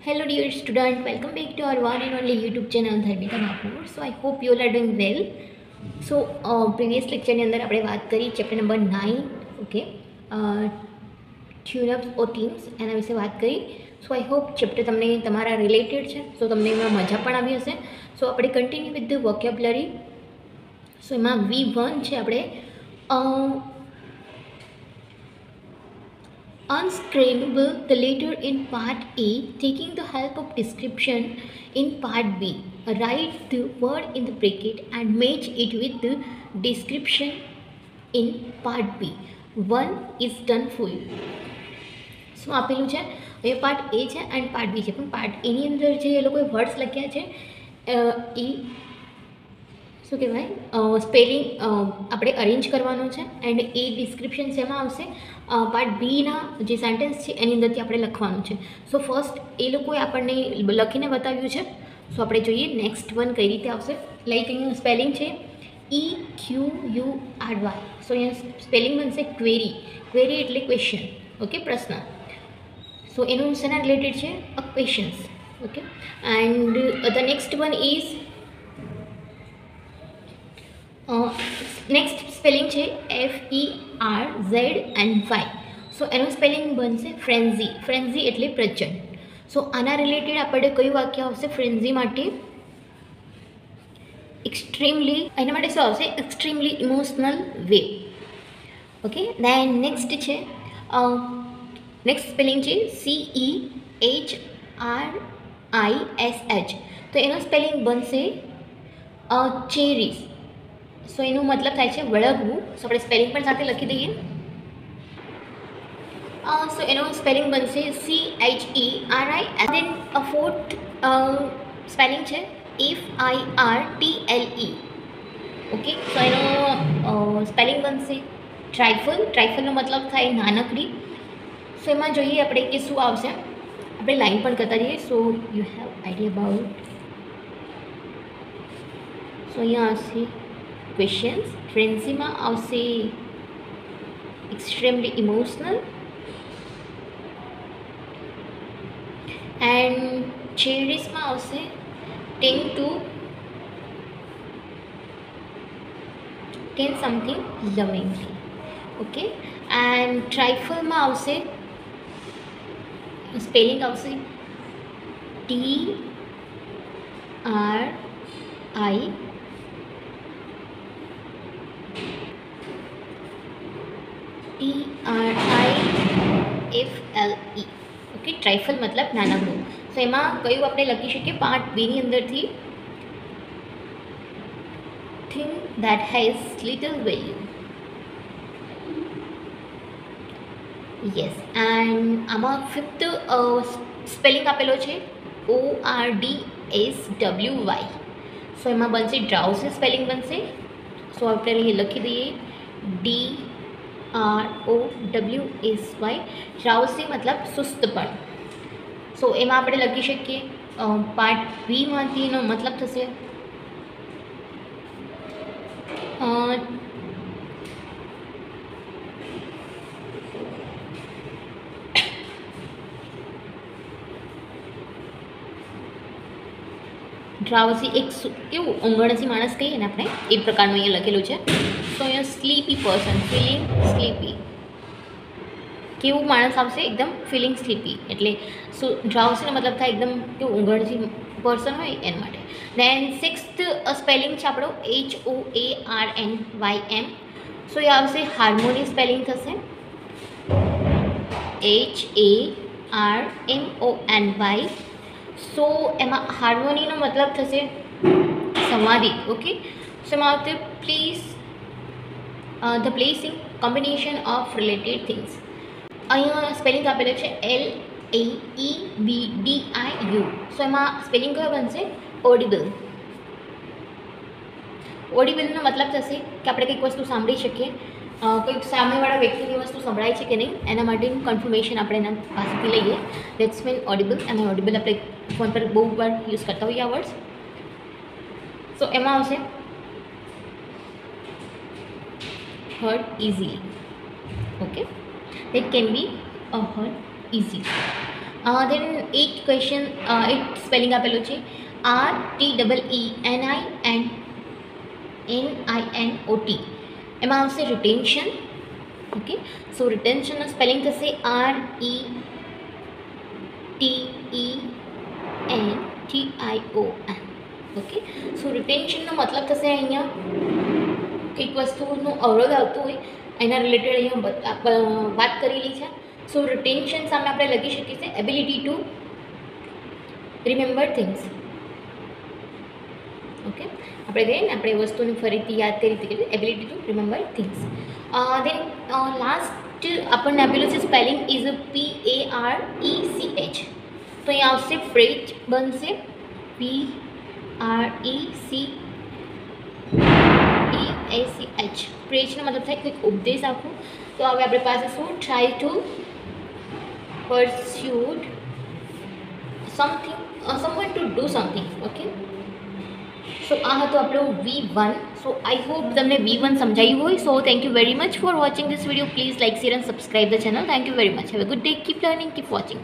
Hello dear student, welcome back to our one and only YouTube channel Dharmika Mahapour. So I hope you all are doing well. So previous lecture ની અંદર આપણે વાત કરી chapter number 9 okay ટ્યુનઅપ્સ ઓર teams એના વિશે વાત કરી. સો I hope chapter તમને તમારા રિલેટેડ છે, સો તમને એમાં મજા પણ આવી હશે. સો આપણે કન્ટિન્યુ વિથ ધ વોકેબ્યુલરી. સો એમાં V1 છે આપણે unscramble the letter in part A, taking the help of description in part B. Write the word in the bracket and match it with the description in part B. One is done for you. So આપેલું છે એ part A છે and part B છે, પણ part A ની અંદર જે એ લોકોએ words લખ્યા છે એ શું કહેવાય સ્પેલિંગ આપણે અરેન્જ કરવાનો છે એન્ડ એ ડિસ્ક્રિપ્શન શેમાં આવશે પાર્ટ બીના જે સેન્ટેન્સ છે એની અંદરથી આપણે લખવાનું છે. સો ફર્સ્ટ એ લોકોએ આપણને લખીને બતાવ્યું છે. સો આપણે જોઈએ નેક્સ્ટ વન કઈ રીતે આવશે. લાઈક અહીંયા સ્પેલિંગ છે EQURY. સો અહીંયા સ્પેલિંગ બનશે ક્વેરી. ક્વેરી એટલે ક્વેશ્ચન, ઓકે, પ્રશ્ન. સો એનું શેના રિલેટેડ છે? A questions, okay. And the next one is next spelling છે FERZNY. સો એનું સ્પેલિંગ બનશે ફ્રેન્ઝી. ફ્રેન્ઝી એટલે પ્રચંડ. સો આના રિલેટેડ આપણે કયું વાક્ય આવશે ફ્રેન્ઝી માટે? એક્સ્ટ્રીમલી, એના માટે શું આવશે? Extremely emotional way, okay. Then next છે નેક્સ્ટ સ્પેલિંગ છે CEHRISH. તો એનો સ્પેલિંગ બનશે ચેરીસ. સો એનું મતલબ થાય છે વળગવું. સો આપણે સ્પેલિંગ પણ સાથે લખી દઈએ. સો એનો સ્પેલિંગ બનશે CHERI. દેન ફોર્થ સ્પેલિંગ છે FIRTLE, ઓકે. સો એનો સ્પેલિંગ બનશે ટ્રાઇફલ. ટ્રાઇફલનો મતલબ થાય નાનકડી. સો એમાં જોઈએ આપણે કે શું આવશે. આપણે લાઈન પણ કરતા જઈએ. So you have idea about. So અહીંયા આવશે ક્વેશ્ચન્સ. ફ્રેન્ઝીમાં આવશે એક્સ્ટ્રીમલી ઇમોશનલ. એન્ડ ચેરિસમાં આવશે tend something lovingly, okay. And ટ્રાઇફલમાં આવશે સ્પેલિંગ આવશે TRIFLE. ઓકે. ટ્રાઇફલ મતલબ નાનકડું. સો એમાં કયું આપણે લખી શકીએ પાર્ટ બીની અંદરથી? Thing that has little value. Yes. And આમાં ફિફ્થ સ્પેલિંગ આપેલો છે ORDSWY. સો એમાં બનશે ડ્રાઉસી. સ્પેલિંગ બનશે, સો આપણે અહીં લખી દઈએ DROWSY. ડ્રાઉસી મતલબ સુસ્તપણ. સો એમાં આપણે લખી શકીએ પાર્ટ બીમાંથી એનો મતલબ થશે ડ્રાઉસી. એક કેવું ઊંઘણસી માણસ કહીએ ને આપણે, એ પ્રકારનું અહીંયા લખેલું છે. તો અહીંયા સ્લીપી પર્સન, ફિલિંગ સ્લીપી. કેવું માણસ આવશે? એકદમ ફિલિંગ સ્લીપી. એટલે શું ડ્રાઉસીનો મતલબ થાય એકદમ કેવું ઊંઘણસી પર્સન હોય એના માટે. દેન સિક્સ્થ સ્પેલિંગ છે આપણો HOARNYM. સો એ આવશે હાર્મોની. સ્પેલિંગ થશે HARMONY. સો એમાં હાર્મોનીનો મતલબ થશે સંવાદિત, ઓકે. સો એમાં આવશે please the placing combination of related things. અહીંયા સ્પેલિંગ આપેલું છે LAEBDIU. સો એમાં સ્પેલિંગ કયો બનશે? ઓડિબલ. ઓડિબલનો મતલબ થશે કે આપણે કંઈક વસ્તુ સાંભળી શકીએ, કોઈક સામેવાળા વ્યક્તિની વસ્તુ સંભળાય છે કે નહીં એના માટેનું કન્ફર્મેશન આપણે એના પાસેથી લઈએ. That's mean audible. અને ઓડિબલ આપણે ફોન પર બહુ વાર યુઝ કરતા હોઈએ આ વર્ડ્સ. સો એમાં આવશે heard easily, okay. That can be heard easily. Then 8 question 8 spelling આપેલું છે RTEENINNINOT. એમાં આવશે રિટેન્શન. ઓકે, સો રિટેન્શનનો સ્પેલિંગ થશે RETENTION. ઓકે, સો રિટેન્શનનો મતલબ થશે અહીંયા એક વસ્તુનું અવરોધ આવતું હોય એના રિલેટેડ અહીંયા વાત કરેલી છે. સો રિટેન્શન સામે આપણે લખી શકીએ છીએ ability to remember things. Okay, આપણે કહીએ ને આપણે વસ્તુને ફરીથી યાદ કરી હતી, ability to remember things. Then last આપણને આપેલું છે સ્પેલિંગ ઇઝ PARECH. તો અહીંયા આવશે ફ્રેચ બનશે PRECH. ફ્રેચનો મતલબ થાય કંઈક ઉપદેશ આપવું. તો હવે આપણી પાસે શું try to persuade something someone to do something. Okay, so આ હતું આપણું V1. સો આઈ હોપ તમને V1 સમજાયું હોય. So thank you very much for watching this video. Please like, share and subscribe the channel. Thank you very much. Have a good day. Keep learning, keep watching.